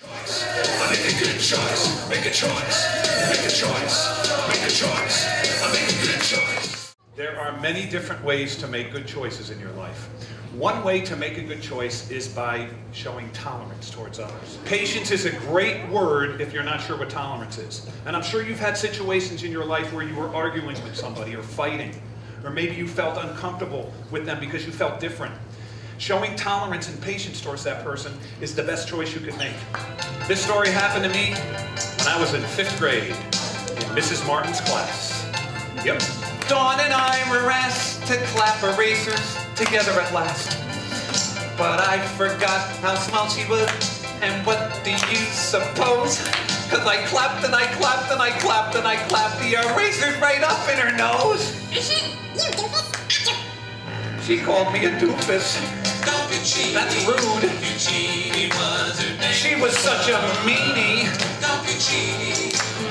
I make a good choice. Make a choice. Make a choice. Make a choice. I make a good choice. There are many different ways to make good choices in your life. One way to make a good choice is by showing tolerance towards others. Patience is a great word if you're not sure what tolerance is. And I'm sure you've had situations in your life where you were arguing with somebody or fighting, or maybe you felt uncomfortable with them because you felt different. Showing tolerance and patience towards that person is the best choice you could make. This story happened to me when I was in 5th grade in Mrs. Martin's class. Yep. Dawn and I were asked to clap erasers together at last. But I forgot how small she was, and what do you suppose? Cause I clapped and I clapped and I clapped and I clapped the erasers right up in her nose. You doofus. She called me a doofus. That's rude. She was such a meanie.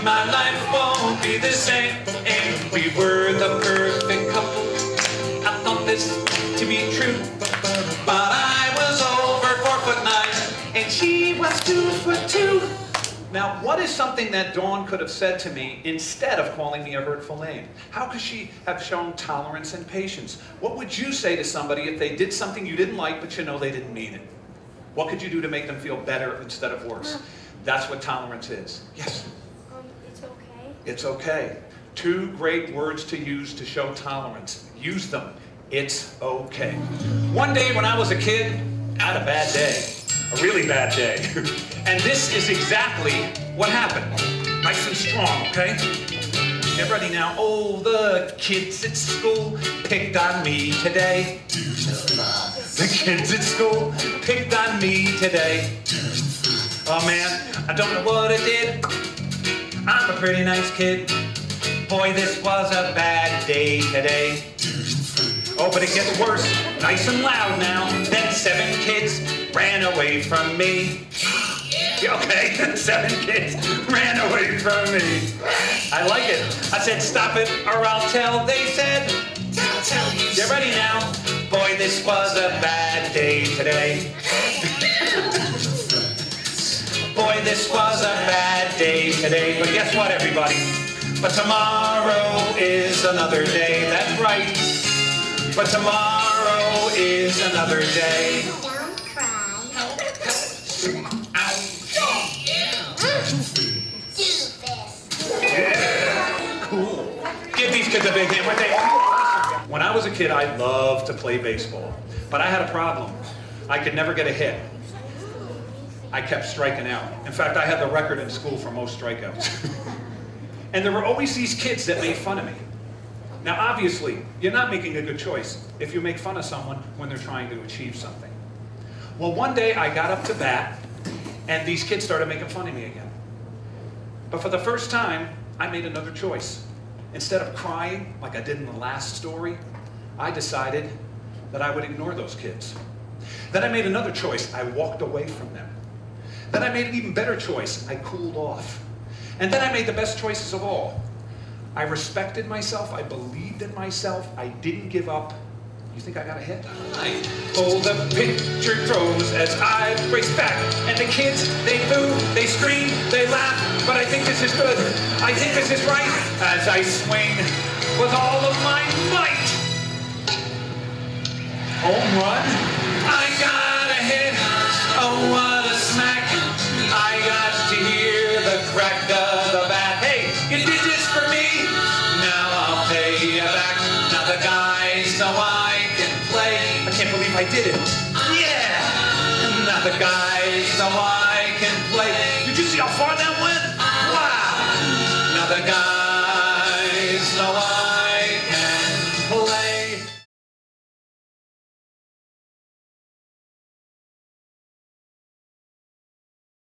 My life won't be the same. And we were the perfect couple. I thought this to be true. But I was over 4'9", and she was 2'2". Now, what is something that Dawn could have said to me instead of calling me a hurtful name? How could she have shown tolerance and patience? What would you say to somebody if they did something you didn't like, but you know they didn't mean it? What could you do to make them feel better instead of worse? That's what tolerance is. Yes? It's okay. It's okay. 2 great words to use to show tolerance. Use them. It's okay. One day when I was a kid, I had a bad day. A really bad day. And this is exactly what happened. Nice and strong, okay? Get ready now. Oh, the kids at school picked on me today. The kids at school picked on me today. Oh man, I don't know what I did. I'm a pretty nice kid. Boy, this was a bad day today. Oh, but it gets worse. Nice and loud now. Then 7 kids ran away from me. Okay, 7 kids ran away from me. I like it. I said, stop it or I'll tell. They said, tell you. Get ready now. Boy, this was a bad day today. Boy, this was a bad day today. But guess what, everybody? But tomorrow is another day. That's right. But tomorrow is another day. Don't cry. Doofus. Yeah. Cool. Give these kids a big hand. When I was a kid, I loved to play baseball. But I had a problem. I could never get a hit. I kept striking out. In fact, I had the record in school for most strikeouts. And there were always these kids that made fun of me. Now, obviously, you're not making a good choice if you make fun of someone when they're trying to achieve something. Well, one day I got up to bat, and these kids started making fun of me again. But for the first time, I made another choice. Instead of crying like I did in the last story, I decided that I would ignore those kids. Then I made another choice. I walked away from them. Then I made an even better choice. I cooled off. And then I made the best choices of all. I respected myself, I believed in myself, I didn't give up. You think I got a hit? I pulled the pitcher throws as I raced back. And the kids, they boo, they scream, they laugh. But I think this is good. I think this is right. As I swing with all of my might. Home run. I got a hit. Oh, what a smack. I got to hear the crack of the bat. Hey, you did this for me. Now I'll pay you back. Now the guys know I can play. I can't believe I did it. Yeah! Now the guys know I can play. Did you see how far that